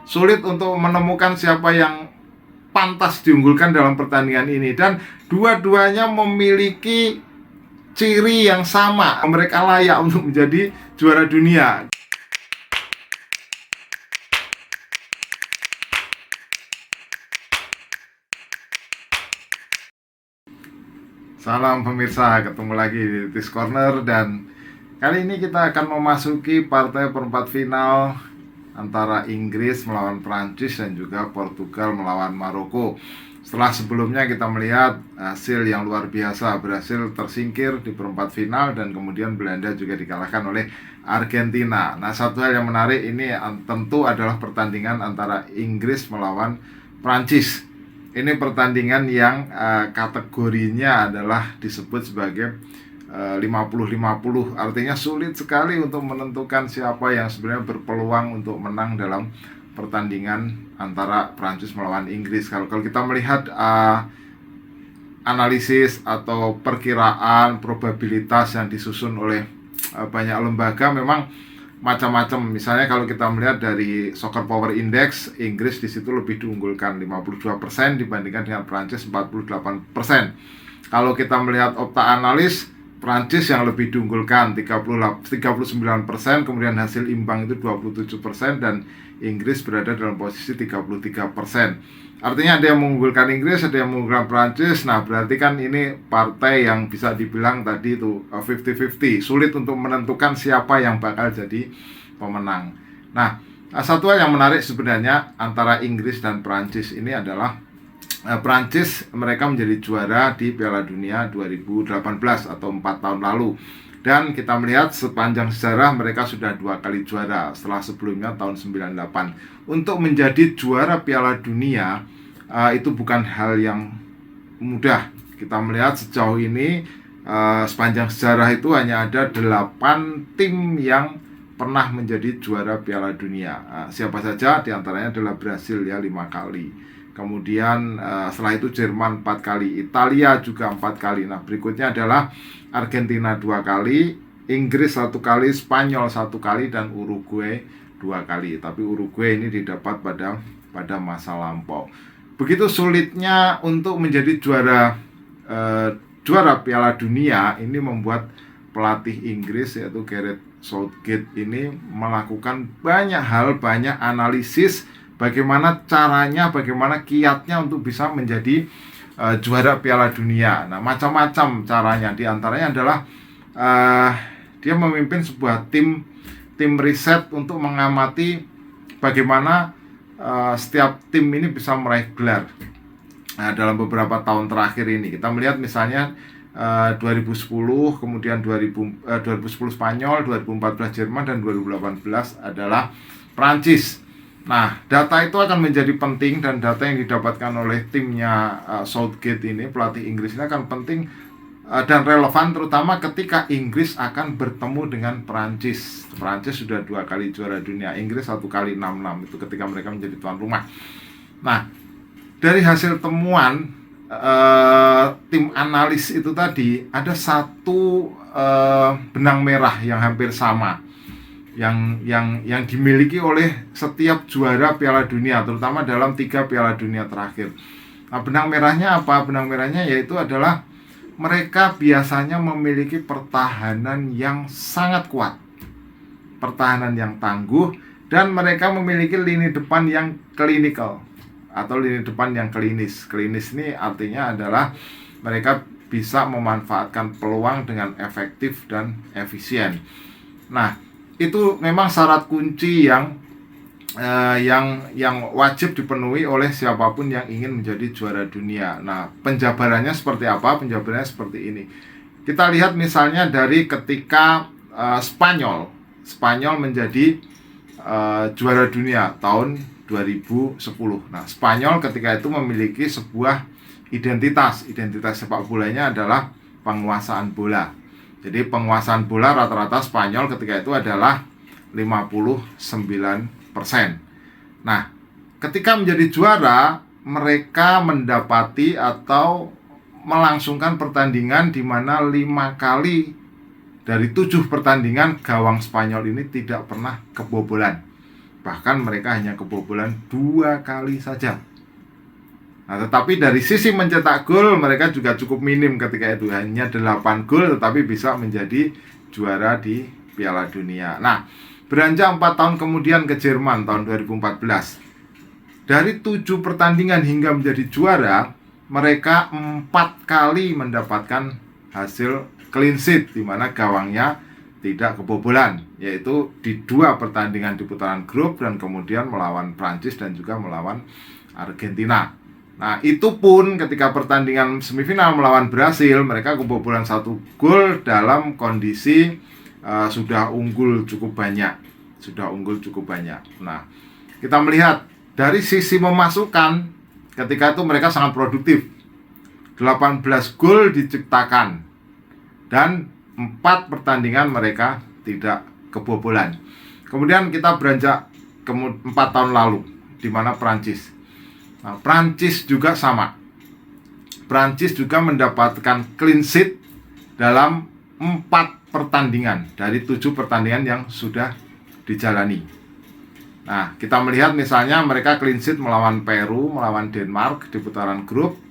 sulit untuk menemukan siapa yang pantas diunggulkan dalam pertandingan ini, dan dua-duanya memiliki ciri yang sama, mereka layak untuk menjadi juara dunia. Salam pemirsa, ketemu lagi di This Corner, dan kali ini kita akan memasuki partai perempat final antara Inggris melawan Prancis dan juga Portugal melawan Maroko. Setelah sebelumnya kita melihat hasil yang luar biasa, berhasil tersingkir di perempat final, dan kemudian Belanda juga dikalahkan oleh Argentina. Nah, satu hal yang menarik ini tentu adalah pertandingan antara Inggris melawan Prancis. Ini pertandingan yang kategorinya adalah disebut sebagai 50-50, artinya sulit sekali untuk menentukan siapa yang sebenarnya berpeluang untuk menang dalam pertandingan antara Prancis melawan Inggris. Kalau kita melihat analisis atau perkiraan probabilitas yang disusun oleh banyak lembaga, memang macam-macam. Misalnya kalau kita melihat dari Soccer Power Index, Inggris di situ lebih diunggulkan 52% dibandingkan dengan Prancis 48%. Kalau kita melihat Opta Analis, Prancis yang lebih diunggulkan 39%, kemudian hasil imbang itu 27%, dan Inggris berada dalam posisi 33%. Artinya ada yang mengunggulkan Inggris, ada yang mengunggulkan Prancis. Nah, berarti kan ini partai yang bisa dibilang tadi itu 50-50. Sulit untuk menentukan siapa yang bakal jadi pemenang. Nah, satu hal yang menarik sebenarnya antara Inggris dan Prancis ini adalah Prancis, mereka menjadi juara di Piala Dunia 2018 atau 4 tahun lalu. Dan kita melihat sepanjang sejarah mereka sudah 2 kali juara, setelah sebelumnya tahun 98. Untuk menjadi juara Piala Dunia itu bukan hal yang mudah. Kita melihat sejauh ini sepanjang sejarah itu hanya ada 8 tim yang pernah menjadi juara Piala Dunia. Siapa saja? Diantaranya adalah Brasil ya, 5 kali. Kemudian setelah itu Jerman 4 kali, Italia juga 4 kali. Nah, berikutnya adalah Argentina 2 kali, Inggris 1 kali, Spanyol 1 kali, dan Uruguay 2 kali. Tapi Uruguay ini didapat pada masa lampau. Begitu sulitnya untuk menjadi juara Piala Dunia, ini membuat pelatih Inggris yaitu Gareth Southgate ini melakukan banyak hal, banyak analisis bagaimana caranya, bagaimana kiatnya untuk bisa menjadi juara Piala Dunia. Nah, macam-macam caranya. Di antaranya adalah dia memimpin sebuah tim riset untuk mengamati bagaimana setiap tim ini bisa meraih gelar. Nah, dalam beberapa tahun terakhir ini kita melihat misalnya 2010, kemudian 2010 Spanyol, 2014 Jerman, dan 2018 adalah Prancis. Nah, data itu akan menjadi penting, dan data yang didapatkan oleh timnya Southgate ini, pelatih Inggris ini, akan penting dan relevan terutama ketika Inggris akan bertemu dengan Prancis. Prancis sudah 2 kali juara dunia, Inggris 1 kali 6-6, itu ketika mereka menjadi tuan rumah. Nah, dari hasil temuan tim analis itu tadi, ada satu benang merah yang hampir sama yang dimiliki oleh setiap juara Piala Dunia, terutama dalam 3 Piala Dunia terakhir. Nah, benang merahnya apa? Benang merahnya yaitu adalah mereka biasanya memiliki pertahanan yang sangat kuat, pertahanan yang tangguh, dan mereka memiliki lini depan yang klinikal atau lini depan yang klinis. Klinis ini artinya adalah mereka bisa memanfaatkan peluang dengan efektif dan efisien. Nah, itu memang syarat kunci yang wajib dipenuhi oleh siapapun yang ingin menjadi juara dunia. Nah, penjabarannya seperti apa? Penjabarannya seperti ini. Kita lihat misalnya dari ketika Spanyol menjadi juara dunia tahun 2010. Nah, Spanyol ketika itu memiliki sebuah identitas sepak bolanya adalah penguasaan bola. Jadi penguasaan bola rata-rata Spanyol ketika itu adalah 59%. Nah, ketika menjadi juara, mereka mendapati atau melangsungkan pertandingan di mana 5 kali dari 7 pertandingan gawang Spanyol ini tidak pernah kebobolan. Bahkan mereka hanya kebobolan 2 kali saja. Nah, tetapi dari sisi mencetak gol mereka juga cukup minim ketika itu, hanya 8 gol tetapi bisa menjadi juara di Piala Dunia. Nah, beranjak 4 tahun kemudian ke Jerman tahun 2014. Dari 7 pertandingan hingga menjadi juara, mereka 4 kali mendapatkan hasil clean sheet, di mana gawangnya tidak kebobolan, yaitu di 2 pertandingan di putaran grup dan kemudian melawan Prancis dan juga melawan Argentina. Nah, itu pun ketika pertandingan semifinal melawan Brasil, mereka kebobolan 1 gol dalam kondisi sudah unggul cukup banyak. Nah, kita melihat dari sisi memasukkan, ketika itu mereka sangat produktif. 18 gol diciptakan dan 4 pertandingan mereka tidak kebobolan. Kemudian kita beranjak ke 4 tahun lalu, di mana Prancis. Nah, Prancis juga sama. Prancis juga mendapatkan clean sheet dalam 4 pertandingan dari 7 pertandingan yang sudah dijalani. Nah, kita melihat misalnya mereka clean sheet melawan Peru, melawan Denmark di putaran grup.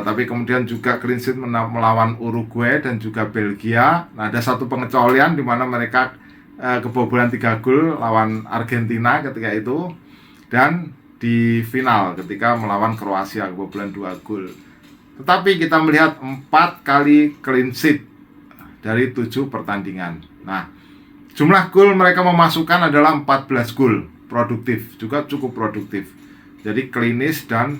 Tapi kemudian juga clean sheet melawan Uruguay dan juga Belgia. Nah, ada satu pengecualian di mana mereka kebobolan 3 gol lawan Argentina ketika itu, dan di final ketika melawan Kroasia kebobolan 2 gol. Tetapi kita melihat 4 kali clean sheet dari 7 pertandingan. Nah, jumlah gol mereka memasukkan adalah 14 gol, produktif, juga cukup produktif. Jadi klinis dan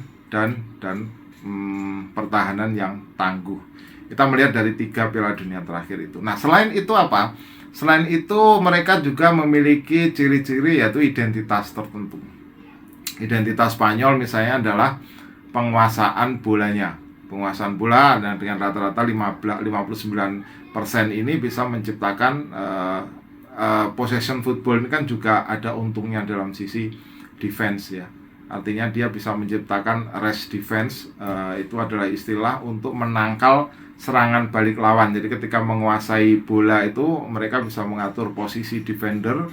pertahanan yang tangguh. Kita melihat dari 3 Piala Dunia terakhir itu. Nah, selain itu apa? Selain itu mereka juga memiliki ciri-ciri, yaitu identitas tertentu. Identitas Spanyol misalnya adalah penguasaan bolanya. Penguasaan bola, dan dengan rata-rata 59% ini bisa menciptakan possession football. Ini kan juga ada untungnya dalam sisi defense ya. Artinya dia bisa menciptakan rest defense, itu adalah istilah untuk menangkal serangan balik lawan. Jadi ketika menguasai bola itu mereka bisa mengatur posisi defender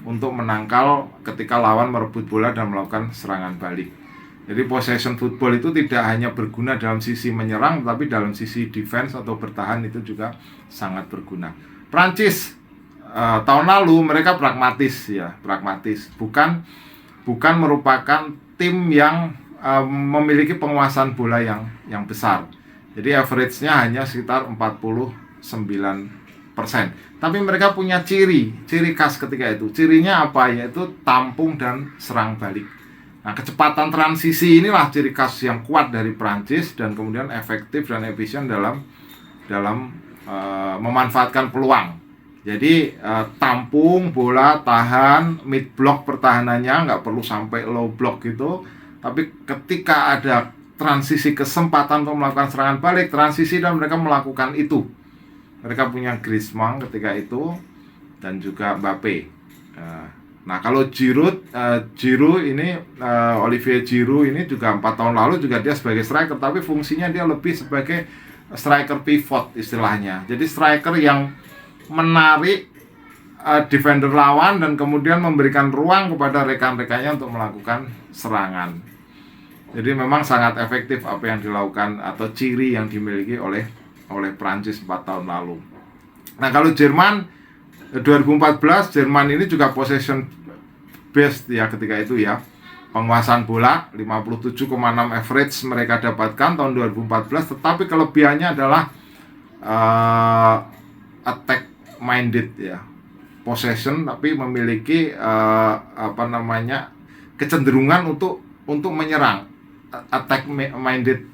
untuk menangkal ketika lawan merebut bola dan melakukan serangan balik. Jadi possession football itu tidak hanya berguna dalam sisi menyerang, tapi dalam sisi defense atau bertahan itu juga sangat berguna. Prancis tahun lalu mereka pragmatis, bukan merupakan tim yang memiliki penguasaan bola yang besar. Jadi average-nya hanya sekitar 49%. Tapi mereka punya ciri khas ketika itu. Cirinya apa? Yaitu tampung dan serang balik. Nah, kecepatan transisi inilah ciri khas yang kuat dari Prancis, dan kemudian efektif dan efisien dalam memanfaatkan peluang. Jadi tampung bola, tahan, mid block pertahanannya nggak perlu sampai low block gitu. Tapi ketika ada transisi kesempatan untuk melakukan serangan balik, transisi, dan mereka melakukan itu. Mereka punya Griezmann ketika itu dan juga Mbappe. Nah, kalau Giroud ini Olivier Giroud ini juga 4 tahun lalu juga dia sebagai striker, tapi fungsinya dia lebih sebagai striker pivot istilahnya. Jadi striker yang menarik defender lawan dan kemudian memberikan ruang kepada rekan-rekannya untuk melakukan serangan. Jadi memang sangat efektif apa yang dilakukan atau ciri yang dimiliki oleh Prancis 4 tahun lalu. Nah, kalau Jerman 2014, Jerman ini juga possession based ya ketika itu ya. Penguasaan bola 57,6 average mereka dapatkan tahun 2014, tetapi kelebihannya adalah attack minded ya. Possession tapi memiliki kecenderungan untuk menyerang. Attack minded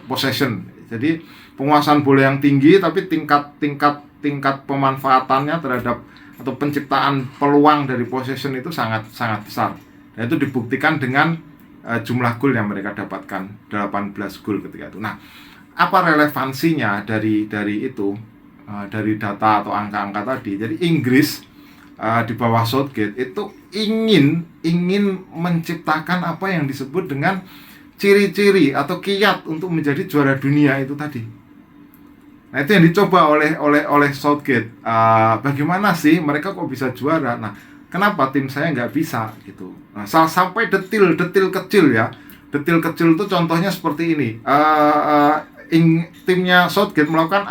possession. Jadi penguasaan bola yang tinggi, tapi tingkat pemanfaatannya terhadap atau penciptaan peluang dari possession itu sangat besar. Dan itu dibuktikan dengan jumlah gol yang mereka dapatkan, 18 gol ketika itu. Nah, apa relevansinya dari itu, dari data atau angka-angka tadi? Jadi Inggris di bawah Southgate itu ingin menciptakan apa yang disebut dengan ciri-ciri atau kiat untuk menjadi juara dunia itu tadi. Nah, itu yang dicoba oleh Southgate. Bagaimana sih mereka kok bisa juara? Nah, kenapa tim saya nggak bisa gitu. Nah, sampai detil kecil ya, detil kecil itu contohnya seperti ini. Timnya Southgate melakukan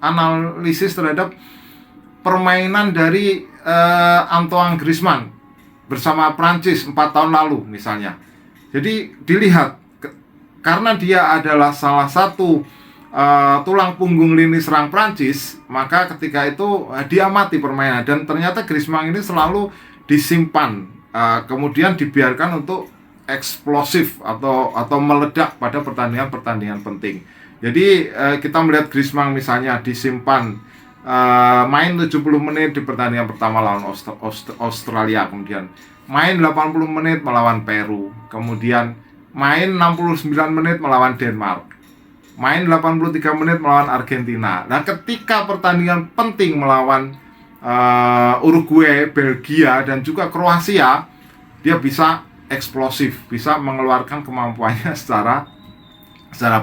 analisis terhadap permainan dari Antoine Griezmann bersama Prancis 4 tahun lalu misalnya. Jadi dilihat karena dia adalah salah satu tulang punggung lini serang Prancis, maka ketika itu diamati permainan dan ternyata Griezmann ini selalu disimpan, kemudian dibiarkan untuk eksplosif atau meledak pada pertandingan penting. Jadi kita melihat Griezmann misalnya disimpan main 70 menit di pertandingan pertama lawan Australia, kemudian main 80 menit melawan Peru, kemudian main 69 menit melawan Denmark, main 83 menit melawan Argentina. Nah, ketika pertandingan penting melawan Uruguay, Belgia, dan juga Kroasia, dia bisa eksplosif, bisa mengeluarkan kemampuannya secara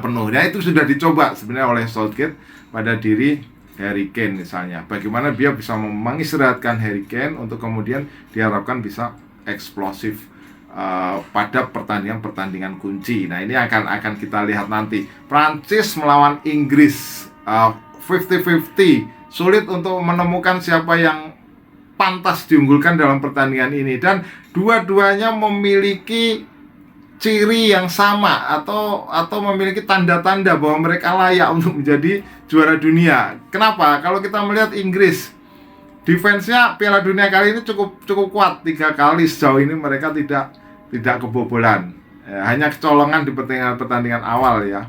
penuh. Ya, itu sudah dicoba sebenarnya oleh Southgate pada diri Harry Kane misalnya. Bagaimana dia bisa mengistirahatkan Harry Kane untuk kemudian diharapkan bisa eksplosif pada pertandingan kunci. Nah, ini akan kita lihat nanti. Prancis melawan Inggris 50-50. Sulit untuk menemukan siapa yang pantas diunggulkan dalam pertandingan ini, dan dua-duanya memiliki ciri yang sama atau memiliki tanda-tanda bahwa mereka layak untuk menjadi juara dunia. Kenapa? Kalau kita melihat Inggris, defense-nya Piala Dunia kali ini cukup kuat. 3 kali sejauh ini mereka tidak kebobolan. Hanya kecolongan di pertandingan awal ya,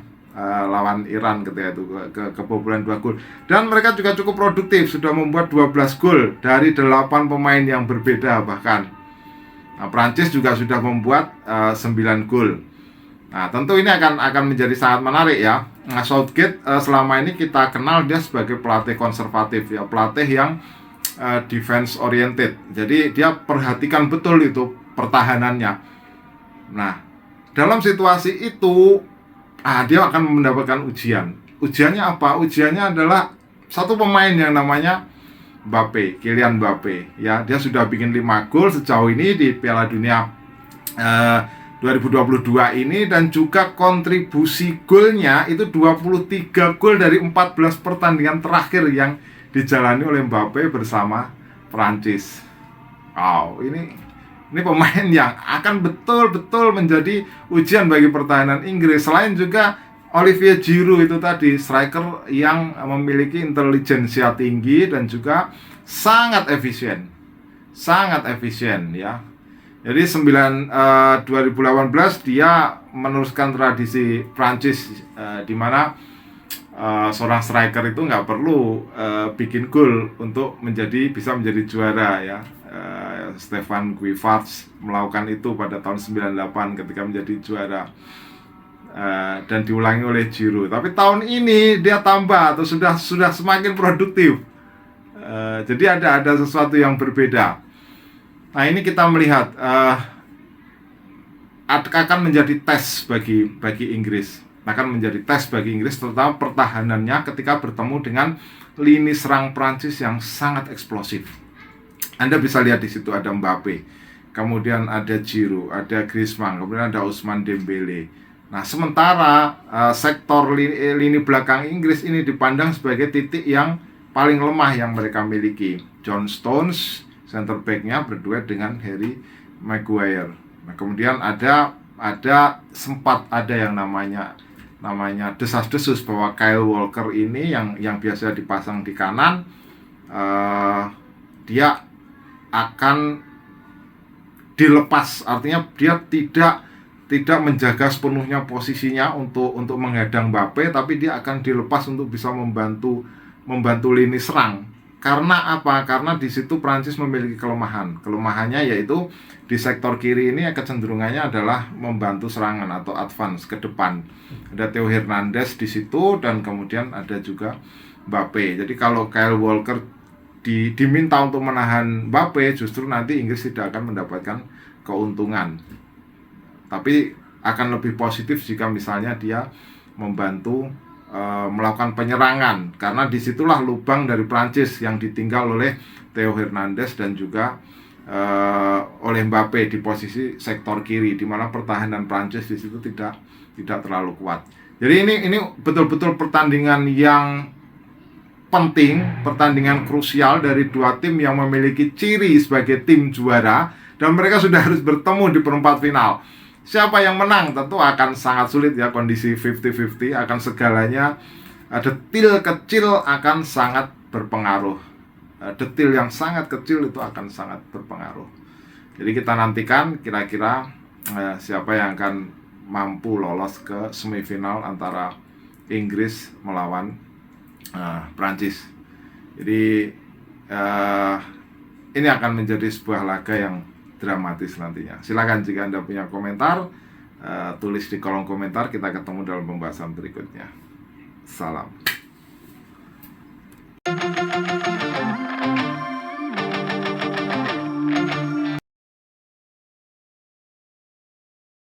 lawan Iran ketika itu kebobolan 2 gol. Dan mereka juga cukup produktif, sudah membuat 12 gol dari 8 pemain yang berbeda bahkan. Nah, Prancis juga sudah membuat 9 gol. Nah, tentu ini akan menjadi sangat menarik ya. Nah, Southgate selama ini kita kenal dia sebagai pelatih konservatif ya, pelatih yang defense oriented. Jadi dia perhatikan betul itu pertahanannya. Nah, dalam situasi itu dia akan mendapatkan ujian. Ujiannya apa? Ujiannya adalah satu pemain yang namanya Kylian Mbappe ya. Dia sudah bikin 5 gol sejauh ini di Piala Dunia 2022 ini, dan juga kontribusi golnya itu 23 gol dari 14 pertandingan terakhir yang dijalani oleh Mbappe bersama Prancis. Ini pemain yang akan betul-betul menjadi ujian bagi pertahanan Inggris. Selain juga Olivier Giroud itu tadi, striker yang memiliki intelijensia tinggi dan juga sangat efisien ya. Jadi 2018 dia meneruskan tradisi Prancis, di mana seorang striker itu nggak perlu bikin gol untuk bisa menjadi juara ya. Stefan Guivarc'h melakukan itu pada tahun 98 ketika menjadi juara, dan diulangi oleh Giroud. Tapi tahun ini dia tambah atau sudah semakin produktif. Jadi ada sesuatu yang berbeda. Nah, ini kita melihat akan menjadi tes bagi Inggris. Akan menjadi tes bagi Inggris, terutama pertahanannya ketika bertemu dengan lini serang Prancis yang sangat eksplosif. Anda bisa lihat di situ ada Mbappe, kemudian ada Giroud, ada Griezmann, kemudian ada Ousmane Dembélé. Nah, sementara sektor lini belakang Inggris ini dipandang sebagai titik yang paling lemah yang mereka miliki. John Stones, center back-nya, berduet dengan Harry Maguire. Nah, kemudian sempat ada yang namanya desas-desus bahwa Kyle Walker ini yang biasa dipasang di kanan, dia akan dilepas, artinya dia tidak menjaga sepenuhnya posisinya untuk menghadang Mbappe, tapi dia akan dilepas untuk bisa membantu lini serang. Karena apa? Karena di situ Prancis memiliki kelemahan. Kelemahannya yaitu di sektor kiri ini kecenderungannya adalah membantu serangan atau advance ke depan. Ada Theo Hernandez di situ, dan kemudian ada juga Mbappe. Jadi kalau Kyle Walker diminta untuk menahan Mbappe, justru nanti Inggris tidak akan mendapatkan keuntungan. Tapi akan lebih positif jika misalnya dia membantu melakukan penyerangan, karena disitulah lubang dari Prancis yang ditinggal oleh Theo Hernandez dan juga oleh Mbappe di posisi sektor kiri, di mana pertahanan Prancis di situ tidak terlalu kuat. Jadi ini betul-betul pertandingan yang penting, pertandingan krusial dari dua tim yang memiliki ciri sebagai tim juara, dan mereka sudah harus bertemu di perempat final. Siapa yang menang tentu akan sangat sulit ya, kondisi 50-50, akan segalanya detil kecil akan sangat berpengaruh. Detil yang sangat kecil itu akan sangat berpengaruh. Jadi kita nantikan kira-kira siapa yang akan mampu lolos ke semifinal antara Inggris melawan Prancis. Jadi ini akan menjadi sebuah laga yang dramatis nantinya. Silakan jika Anda punya komentar, tulis di kolom komentar. Kita ketemu dalam pembahasan berikutnya. Salam.